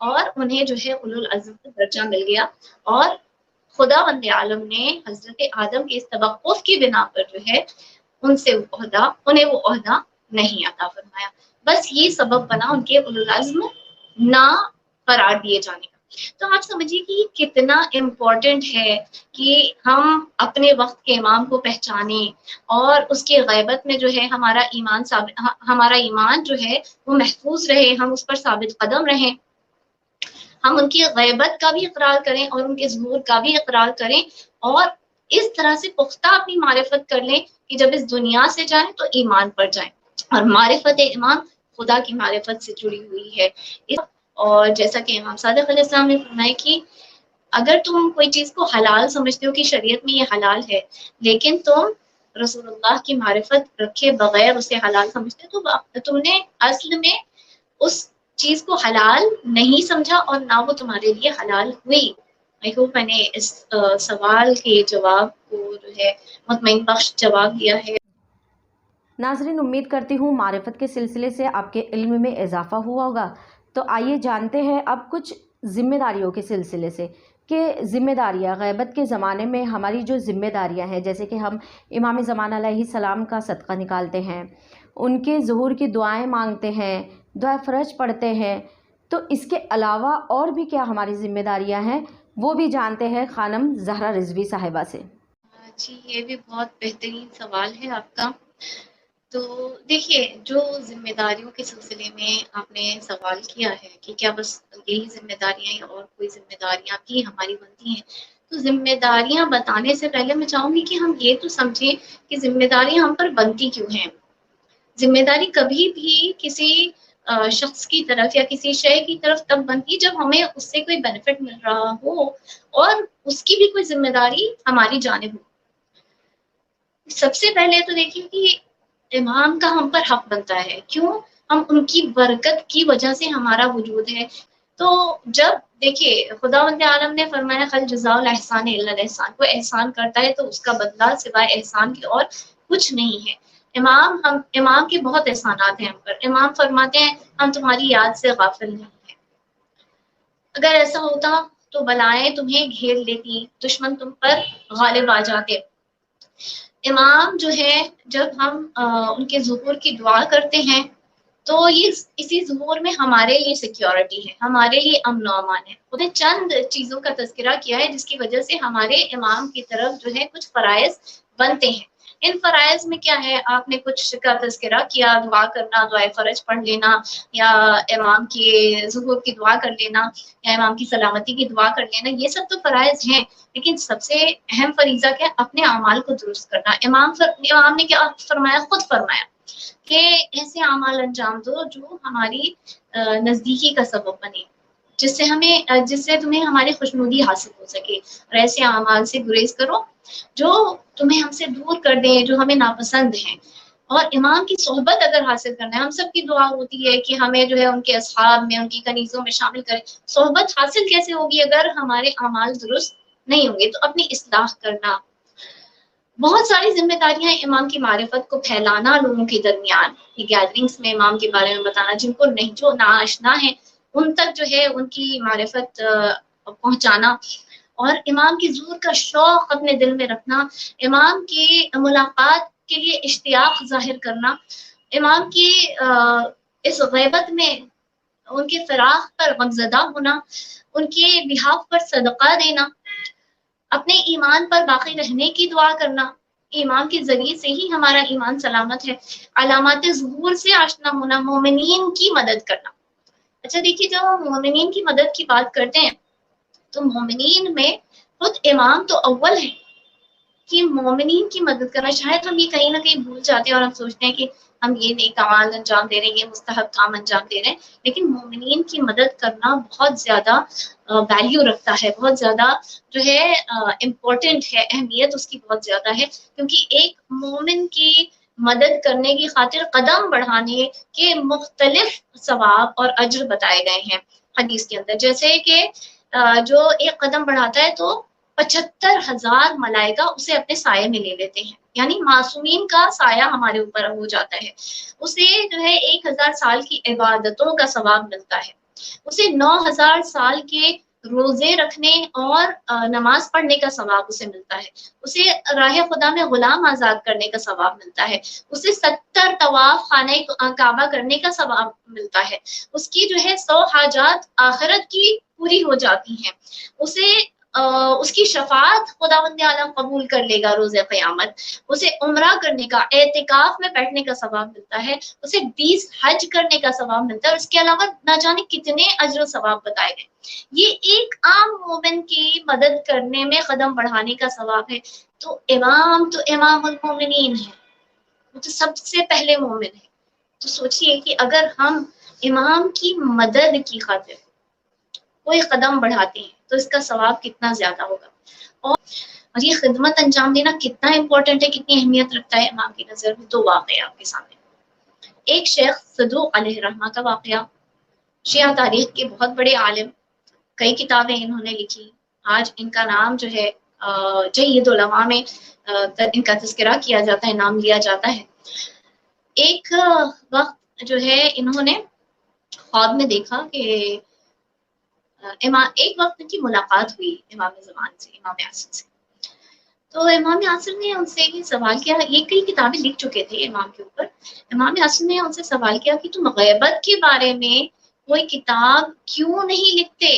اور انہیں جو ہے اولو العزم کا درجہ مل گیا، اور خدا بند عالم نے حضرت آدم کے اس توقف کی بنا پر جو ہے انہیں وہ عہدہ نہیں عطا فرمایا. بس یہ سبب بنا ان کے اولو العزم نہ قرار دیے جانے کا. تو آپ سمجھیے کہ یہ کتنا امپورٹنٹ ہے کہ ہم اپنے وقت کے امام کو پہچانیں، اور اس کی غیبت میں جو ہے ہمارا ایمان جو ہے وہ محفوظ رہے، ہم اس پر ثابت قدم رہیں، ہم ان کی غیبت کا بھی اقرار کریں اور ان کے ظہور کا بھی اقرار کریں، اور اس طرح سے پختہ اپنی معرفت کر لیں کہ جب اس دنیا سے جائیں تو ایمان پر جائیں. اور معرفت امام خدا کی معرفت سے جڑی ہوئی ہے. اور جیسا کہ امام صادق علیہ السلام نے فرمایا کہ اگر تم کوئی چیز کو حلال سمجھتے ہو کہ شریعت میں یہ حلال ہے، لیکن تم رسول اللہ کی معرفت رکھے بغیر اسے حلال سمجھتے تو تم نے اصل میں اس چیز کو حلال نہیں سمجھا اور نہ وہ تمہارے لیے حلال ہوئی. آئی ہوپ میں نے اس سوال کے جواب کو جو ہے مطمئن بخش جواب دیا ہے. ناظرین، امید کرتی ہوں معرفت کے سلسلے سے آپ کے علم میں اضافہ ہوا ہوگا. تو آئیے جانتے ہیں اب کچھ ذمہ داریوں کے سلسلے سے کہ ذمہ داریاں غیبت کے زمانے میں ہماری جو ذمہ داریاں ہیں، جیسے کہ ہم امام زمان علیہ السلام کا صدقہ نکالتے ہیں، ان کے ظہور کی دعائیں مانگتے ہیں، دعائے فرج پڑھتے ہیں. تو اس کے علاوہ اور بھی کیا ہماری ذمہ داریاں ہیں وہ بھی جانتے ہیں خانم زہرا رضوی صاحبہ سے. جی، یہ بھی بہت بہترین سوال ہے آپ کا. تو دیکھیے، جو ذمہ داریوں کے سلسلے میں آپ نے سوال کیا ہے کہ کیا بس یہی ذمہ داریاں ہیں اور کوئی ذمہ داریاں بھی ہماری بنتی ہیں، تو ذمہ داریاں بتانے سے پہلے میں چاہوں گی کہ ہم یہ تو سمجھیں کہ ذمہ داریاں ہم پر بنتی کیوں ہیں. ذمہ داری کبھی بھی کسی شخص کی طرف یا کسی شے کی طرف تب بنتی جب ہمیں اس سے کوئی بینیفٹ مل رہا ہو اور اس کی بھی کوئی ذمہ داری ہماری جانب ہو. سب سے پہلے تو دیکھیے کہ امام کا ہم پر حق بنتا ہے. کیوں؟ ہم ان کی برکت کی وجہ سے ہمارا وجود ہے. تو جب دیکھیے خدا بند عالم نے فرمایا خل جزاء الاحسان الا الاحسان، کوئی احسان کرتا ہے تو اس کا بدلہ سوائے احسان کے اور کچھ نہیں ہے. امام کے بہت احسانات ہیں ہم پر. امام فرماتے ہیں ہم تمہاری یاد سے غافل نہیں ہیں. اگر ایسا ہوتا تو بلائیں تمہیں گھیر لیتی، دشمن تم پر غالب آ جاتے. امام جو ہے جب ہم ان کے ظہور کی دعا کرتے ہیں تو یہ اسی ظہور میں ہمارے لیے سیکیورٹی ہے، ہمارے لیے امن و امان ہے. انہوں نے چند چیزوں کا تذکرہ کیا ہے جس کی وجہ سے ہمارے امام کی طرف جو ہے کچھ فرائض بنتے ہیں. ان فرائض میں کیا ہے؟ آپ نے کچھ کا تذکرہ کیا، دعا کرنا، دعائے فرج پڑھ لینا، یا امام کے ظہور کی دعا کر لینا، یا امام کی سلامتی کی دعا کر لینا. یہ سب تو فرائض ہیں، لیکن سب سے اہم فریضہ کیا؟ اپنے اعمال کو درست کرنا. امام نے کیا فرمایا؟ خود فرمایا کہ ایسے اعمال انجام دو جو ہماری نزدیکی کا سبب بنے، جس سے تمہیں ہماری خوشنودی حاصل ہو سکے. اور ایسے اعمال سے گریز کرو جو تمہیں ہم سے دور کر دیں، جو ہمیں ناپسند ہیں. اور امام کی صحبت اگر حاصل کرنا ہے، ہم سب کی دعا ہوتی ہے کہ ہمیں جو ہے ان کے اصحاب میں، ان کی کنیزوں میں شامل کریں. صحبت حاصل کیسے ہوگی اگر ہمارے اعمال درست نہیں ہوں گے؟ تو اپنی اصلاح کرنا. بہت ساری ذمہ داریاں ہیں. امام کی معرفت کو پھیلانا لوگوں کے درمیان، یہ گیدرنگس میں امام کے بارے میں بتانا، جن کو نہیں، جو ناآشنا ہیں ان تک جو ہے ان کی معرفت پہنچانا. اور امام کی ظہور کا شوق اپنے دل میں رکھنا، امام کی ملاقات کے لیے اشتیاق ظاہر کرنا، امام کی اس غیبت میں ان کے فراق پر غمزدہ ہونا، ان کے بہاف پر صدقہ دینا، اپنے ایمان پر باقی رہنے کی دعا کرنا. ایمان کے ذریعے سے ہی ہمارا ایمان سلامت ہے. علامات ظہور سے آشنا ہونا، مومنین کی مدد کرنا. اچھا دیکھیے، جب ہم مومنین کی مدد کی بات کرتے ہیں تو مومنین میں خود امام تو اول ہے کہ مومنین کی مدد کرنا. شاید ہم یہ کہیں نہ کہیں بھول جاتے ہیں اور ہم سوچتے ہیں کہ ہم یہ نیک اعمال انجام دے رہے ہیں، یہ مستحب کام انجام دے رہے ہیں، لیکن مومنین کی مدد کرنا بہت زیادہ ویلیو رکھتا ہے، بہت زیادہ جو ہے امپورٹنٹ ہے، اہمیت اس کی بہت زیادہ ہے. کیونکہ ایک مومن کی مدد کرنے کی خاطر قدم بڑھانے کے مختلف ثواب اور اجر بتائے گئے ہیں حدیث کے اندر. جیسے کہ جو ایک قدم بڑھاتا ہے تو 75,000 ملائکہ اسے اپنے سائے میں لے لیتے ہیں، یعنی معصومین کا سایہ ہمارے اوپر ہو جاتا ہے. اسے جو ہے 1,000 سال کی عبادتوں کا ثواب ملتا ہے. اسے 9000 سال کے روزے رکھنے اور نماز پڑھنے کا ثواب اسے ملتا ہے، اسے راہ خدا میں غلام آزاد کرنے کا ثواب ملتا ہے، اسے 70 طواف خانہ کعبہ کرنے کا ثواب ملتا ہے، اس کی جو ہے 100 حاجات آخرت کی پوری ہو جاتی ہیں، اسے اس کی شفاعت خداوند عالم قبول کر لے گا روز قیامت، اسے عمرہ کرنے کا، اعتکاف میں بیٹھنے کا ثواب ملتا ہے، اسے 20 حج کرنے کا ثواب ملتا ہے، اور اس کے علاوہ نہ جانے کتنے اجر و ثواب بتائے گئے۔ یہ ایک عام مومن کی مدد کرنے میں قدم بڑھانے کا ثواب ہے، تو امام المومنین ہے، وہ تو سب سے پہلے مومن ہے، تو سوچئے کہ اگر ہم امام کی مدد کی خاطر کوئی قدم بڑھاتے ہیں تو اس کا ثواب کتنا زیادہ ہوگا، اور یہ خدمت انجام دینا کتنا امپورٹنٹ ہے، کتنی اہمیت رکھتا ہے امام کی نظر میں۔ تو واقعہ آپ کے سامنے ایک شیخ صدوق علیہ رحمہ کا واقعہ، شیعہ تاریخ کے بہت بڑے عالم، کئی کتابیں انہوں نے لکھی، آج ان کا نام جو ہے جید علماء میں ان کا تذکرہ کیا جاتا ہے، نام لیا جاتا ہے۔ ایک وقت جو ہے انہوں نے خواب میں دیکھا کہ ایک وقت ان کی ملاقات ہوئی امام زمان سے، امام عصر سے، تو امام عصر نے ان سے یہ سوال کیا، یہ کئی کتابیں لکھ چکے تھے امام کے اوپر، امام عصر نے ان سے سوال کیا کہ تم غیبت کے بارے میں کوئی کتاب کیوں نہیں لکھتے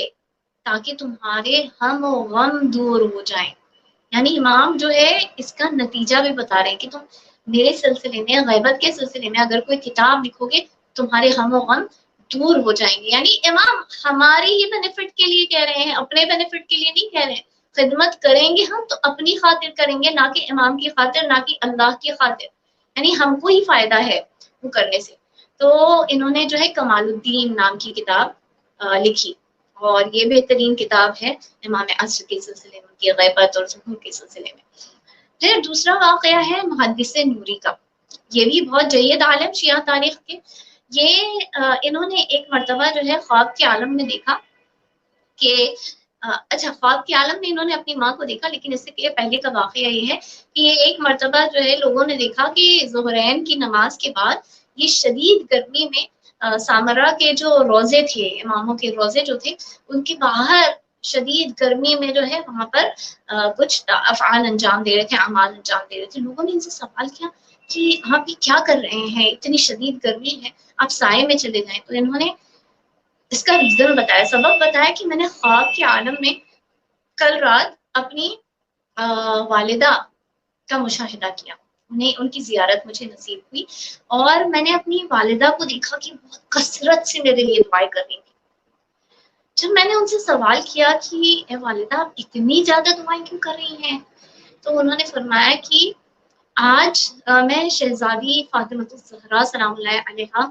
تاکہ تمہارے ہم و غم دور ہو جائیں۔ یعنی امام جو ہے اس کا نتیجہ بھی بتا رہے ہیں کہ تم میرے سلسلے میں، غیبت کے سلسلے میں اگر کوئی کتاب لکھو گے تمہارے ہم و غم دور ہو جائیں گے۔ یعنی امام ہماری ہی بینیفٹ کے لیے کہہ رہے ہیں، اپنے بینیفٹ کے لیے نہیں کہہ رہے ہیں۔ خدمت کریں گے ہم تو اپنی خاطر کریں گے، نہ کہ امام کی خاطر، نہ کہ اللہ کی خاطر، یعنی ہم کو ہی فائدہ ہے وہ کرنے سے۔ تو انہوں نے جو ہے کمال الدین نام کی کتاب لکھی، اور یہ بہترین کتاب ہے امام عصر کے سلسلے میں، کی غیبت اور ظہور کے سلسلے میں۔ پھر دوسرا واقعہ ہے محدث نوری کا، یہ بھی بہت جید عالم شیعہ تاریخ کے، یہ انہوں نے ایک مرتبہ جو ہے خواب کے عالم میں دیکھا کہ خواب کے عالم میں انہوں نے اپنی ماں کو دیکھا، لیکن اس سے پہلے کا واقعہ یہ ہے کہ یہ ایک مرتبہ جو ہے لوگوں نے دیکھا کہ ظہرین کی نماز کے بعد یہ شدید گرمی میں سامرا کے جو روزے تھے، اماموں کے روزے جو تھے، ان کے باہر شدید گرمی میں جو ہے وہاں پر کچھ افعال انجام دے رہے تھے، اعمال انجام دے رہے تھے۔ لوگوں نے ان سے سوال کیا کہ آپ یہ کیا کر رہے ہیں، اتنی شدید گرمی ہے، آپ سائے میں چلے جائیں۔ تو انہوں نے اس کا ریزن بتایا، سبب بتایا کہ میں نے خواب کے عالم میں کل رات اپنی والدہ کا مشاہدہ کیا، ان کی زیارت مجھے نصیب ہوئی، اور میں نے اپنی والدہ کو دیکھا کہ بہت کثرت سے میرے لیے دعائیں کر رہی تھی۔ جب میں نے ان سے سوال کیا کہ اے والدہ آپ اتنی زیادہ دعائیں کیوں کر رہی ہیں، تو انہوں نے فرمایا کہ آج میں شہزادی فاطمۃ الزہرا سلام اللہ علیہا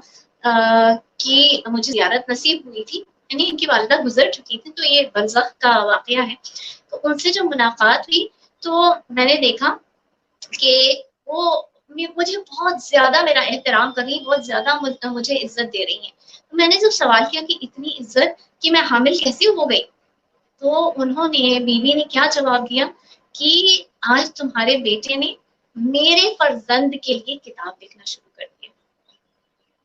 کی مجھے زیارت نصیب ہوئی تھی، یعنی ان کی والدہ گزر چکی تھی، تو یہ برزخ کا واقعہ ہے۔ تو ان سے جب ملاقات ہوئی تو میں نے دیکھا کہ وہ مجھے بہت زیادہ میرا احترام کر رہی ہیں، بہت زیادہ مجھے عزت دے رہی ہیں۔ تو میں نے جب سوال کیا کہ اتنی عزت کہ میں حامل کیسے ہو گئی، تو انہوں نے، بیوی نے کیا جواب دیا کہ آج تمہارے بیٹے نے میرے فرزند کے لیے کتاب لکھنا شروع کر دیا۔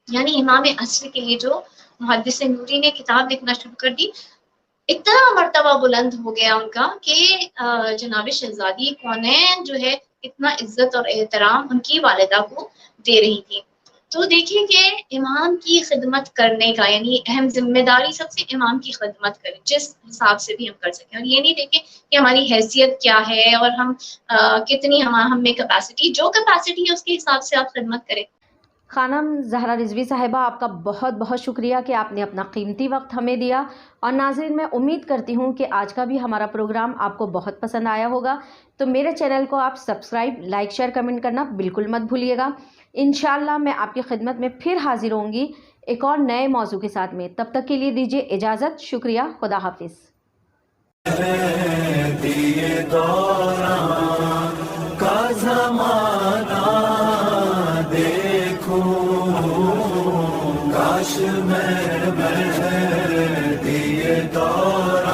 یعنی امام عصر کے لیے جو محدث نوری نے کتاب لکھنا شروع کر دی، اتنا مرتبہ بلند ہو گیا ان کا کہ جناب شہزادی کونین جو ہے اتنا عزت اور احترام ان کی والدہ کو دے رہی تھی۔ تو دیکھیں کہ امام کی خدمت کرنے کا، یعنی اہم ذمہ داری سب سے امام کی خدمت کریں، جس حساب سے بھی ہم کر سکیں، اور یہ نہیں دیکھیں کہ ہماری حیثیت کیا ہے اور ہم کتنی ہم میں کیپیسٹی، جو کیپیسٹی ہے اس کے حساب سے آپ خدمت کریں۔ خانم زہرا رضوی صاحبہ، آپ کا بہت بہت شکریہ کہ آپ نے اپنا قیمتی وقت ہمیں دیا، اور ناظرین میں امید کرتی ہوں کہ آج کا بھی ہمارا پروگرام آپ کو بہت پسند آیا ہوگا، تو میرے چینل کو آپ سبسکرائب، لائک، شیئر، کمنٹ کرنا بالکل مت بھولیے گا۔ انشاءاللہ میں آپ کی خدمت میں پھر حاضر ہوں گی ایک اور نئے موضوع کے ساتھ میں، تب تک کے لیے دیجیے اجازت، شکریہ، خدا حافظ۔ کاش میں دیے دور